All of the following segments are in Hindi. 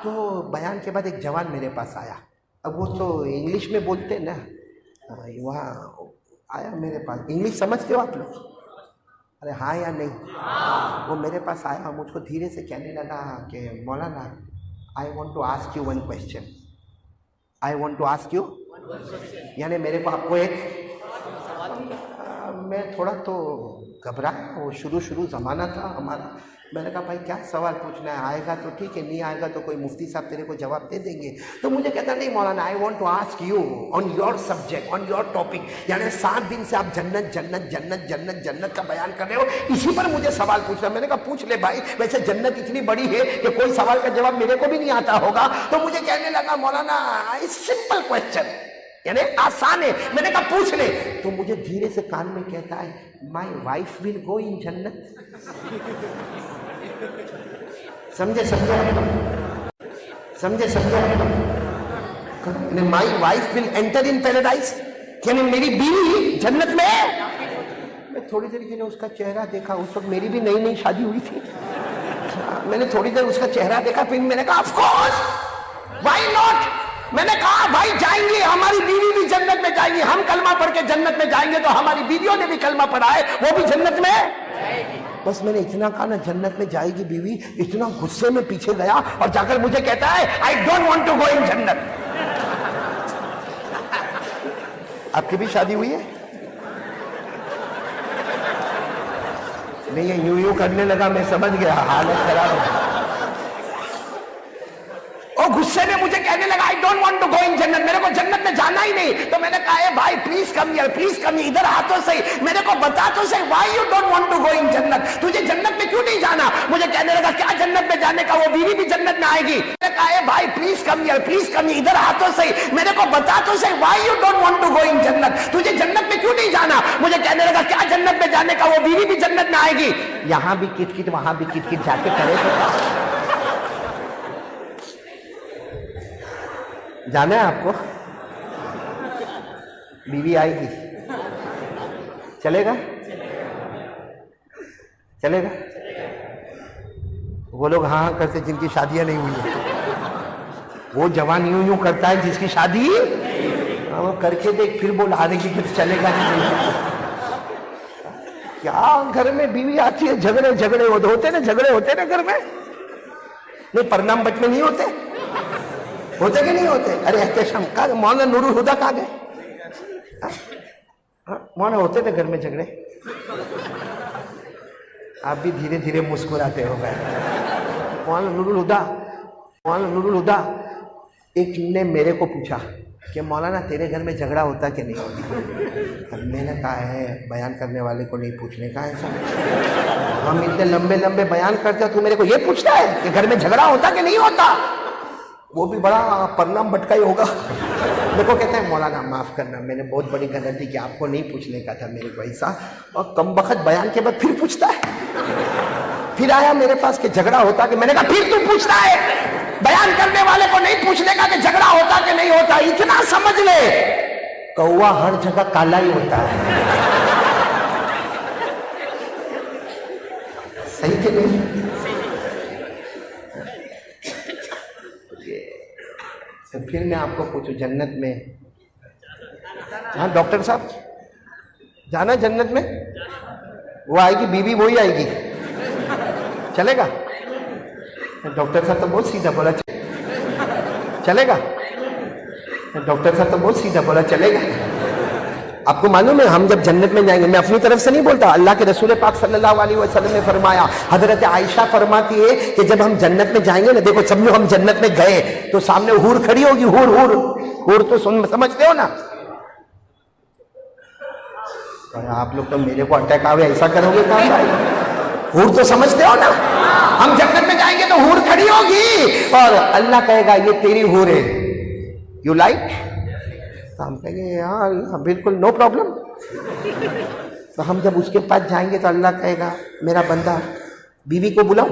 तो बयान के बाद एक जवान मेरे पास आया, अब वो तो इंग्लिश में बोलते ना, वहाँ आया मेरे पास। इंग्लिश समझते हो आप लोग? अरे हाँ या नहीं? वो मेरे पास आया, मुझको धीरे से कहने लगा कि मौलाना I want to ask you one question. I want to ask you, यानी मेरे को आपको एक मैं थोड़ा तो घबरा, वो शुरू ज़माना था हमारा। मैंने कहा भाई क्या सवाल पूछना है, आएगा तो ठीक है, नहीं आएगा तो कोई मुफ्ती साहब तेरे को जवाब दे देंगे। तो मुझे कहता नहीं मौलाना I want to ask you on your subject, on your topic, यानी 7 दिन से आप जन्नत जन्नत जन्नत जन्नत जन्नत का बयान कर रहे हो, इसी पर मुझे सवाल पूछना। मैंने कहा पूछ ले भाई, वैसे जन्नत इतनी बड़ी है कि कोई सवाल का जवाब मेरे को भी नहीं आता होगा। तो मुझे कहने लगा मौलाना सिंपल क्वेश्चन, यानी आसान है। मैंने कहा पूछ ले। तो मुझे धीरे से कान में कहता है my wife will go in जन्नत। समझे my wife will enter in paradise, यानी मेरी बीवी जन्नत में। मैं थोड़ी देर के लिए उसका चेहरा देखा, उस वक्त मेरी भी नई शादी हुई थी। मैंने थोड़ी देर उसका चेहरा देखा, फिर मैंने कहा ऑफ कोर्स व्हाई नॉट। मैंने कहा भाई जाएंगे, हमारी बीवी भी जन्नत में जाएंगी, हम कलमा पढ़ के जन्नत में जाएंगे तो हमारी बीवियों ने भी कलमा पढ़ा है, वो भी जन्नत में जाएगी। बस मैंने इतना कहा ना जन्नत में जाएगी बीवी, इतना गुस्से में पीछे गया और जाकर मुझे कहता है I don't want to go in जन्नत। आपकी भी शादी हुई है? नहीं, ये यूं करने लगा, मैं समझ गया हालत खराब है। और गुस्से में मुझे कहने लगा I don't want to go in जन्नत, मेरे को जन्नत में जाना ही नहीं। तो मैंने कहा भाई please come here, please come here, इधर आ तो सही, मेरे को बता तो सही why you don't want to go in जन्नत, तुझे जन्नत में क्यों नहीं जाना? मुझे कहने लगा क्या जन्नत में जाने का, वो बीवी भी जन्नत में आएगी। मैंने कहा भाई please come here, please come here, इधर आ तो सही, मेरे को बता तो सही why you don't want to go in जन्नत, तुझे जन्नत में क्यों नहीं जाना? मुझे कहने लगा क्या जन्नत में जाने का, वो बीवी भी जन्नत में आएगी। यहां भी किटकिट वहां भी किटकिट, जाके करे तो जाना है आपको? बीवी आएगी, चलेगा? चलेगा? वो लोग हाँ हाँ करते जिनकी शादियां नहीं हुई है, वो जवान यूं यूं करता है जिसकी शादी वो करके देख, फिर बोल आ रही कि चलेगा नहीं। क्या घर में बीवी आती है, झगड़े होते ना घर में। नहीं परनाम बच में नहीं होते कि नहीं होते? अरे एहतशाम का मौलाना नूरुल हुदा कहाँ गए? मौलाना होते थे घर में झगड़े, आप भी धीरे धीरे मुस्कुराते हो गए। मौलाना नूरुल हुदा एक ने मेरे को पूछा कि मौलाना तेरे घर में झगड़ा होता कि नहीं होता? मैंने कहा है बयान करने वाले को नहीं पूछने का ऐसा, हम इतने लंबे बयान करते हो, तू मेरे को ये पूछता है कि घर में झगड़ा होता कि नहीं होता? वो भी बड़ा परनाम भटका ही होगा। देखो कहते हैं मौलाना माफ करना, मैंने बहुत बड़ी गलती की, आपको नहीं पूछने का था मेरे को ऐसा। और कम बखत बयान के बाद फिर पूछता है, फिर आया मेरे पास कि झगड़ा होता कि, मैंने कहा फिर तू पूछता है, बयान करने वाले को नहीं पूछने का कि झगड़ा होता कि नहीं होता। इतना समझ ले कौवा हर जगह काला ही होता है, सही कि नहीं? तो फिर मैं आपको पूछूं जन्नत में, हाँ डॉक्टर साहब जाना जन्नत में? वो आएगी बीवी, वही आएगी, चलेगा? डॉक्टर साहब तो बहुत सीधा बोला चलेगा। डॉक्टर साहब तो बहुत सीधा बोला चलेगा। आपको मालूम है हम जब जन्नत में जाएंगे, मैं अपनी तरफ से नहीं बोलता, अल्लाह के रसूल पाक सल्लल्लाहु अलैहि वसल्लम ने फरमाया, हजरत आयशा फरमाती है कि जब हम जन्नत में जाएंगे ना, देखो सब लोग हम जन्नत में गए तो सामने हूर खड़ी होगी, हूर तो समझते हो ना? और आप लोग तो मेरे को अटैक आवे ऐसा करोगे काम भाई, हूर तो समझते हो ना? हम जन्नत में जाएंगे तो हूर खड़ी होगी और अल्लाह कहेगा ये तेरी हूर है, यू लाइक? तो हम कहेंगे हाँ बिल्कुल नो प्रॉब्लम। तो हम जब उसके पास जाएंगे तो अल्लाह कहेगा मेरा बंदा बीवी को बुलाओ,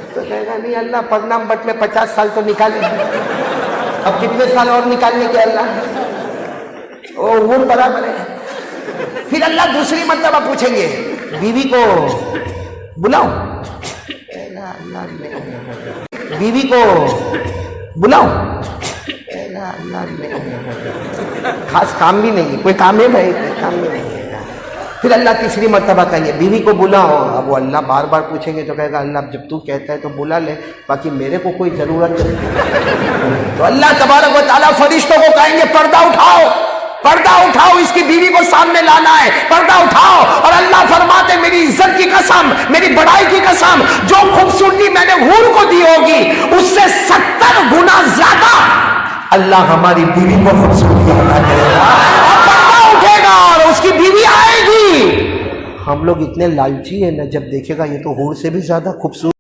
तो कहेगा नहीं अल्लाह परनाम बट में 50 साल तो निकाले, अब कितने साल और निकालने के अल्लाह? ओ वो बराबर है। फिर अल्लाह दूसरी मर्तबा पूछेंगे बीवी को बुलाओ, बीवी को बुलाओ, अल्लाह नहीं, खास काम भी नहीं, कोई काम है भाई, काम भी नहीं है। फिर अल्लाह तीसरी मर्तबा कहेंगे बीवी को बुलाओ। अब वो अल्लाह बार बार पूछेंगे तो कहेगा अल्लाह जब तू कहता है तो बुला ले, बाकी मेरे को कोई जरूरत नहीं। तो अल्लाह तबारक व तआला फरिश्तों को कहेंगे पर्दा उठाओ, पर्दा उठाओ, इसकी बीवी को सामने लाना है, पर्दा उठाओ। और अल्लाह फरमाते मेरी इज्जत की कसम, मेरी बड़ाई की कसम, जो खूबसूरती मैंने हूर को दी होगी उससे 70 गुना ज्यादा अल्लाह हमारी बीवी को खूबसूरती अता करेगा। और पर्दा उठेगा और उसकी बीवी आएगी। हम लोग इतने लालची है ना, जब देखेगा ये तो हूर से भी ज्यादा खूबसूरत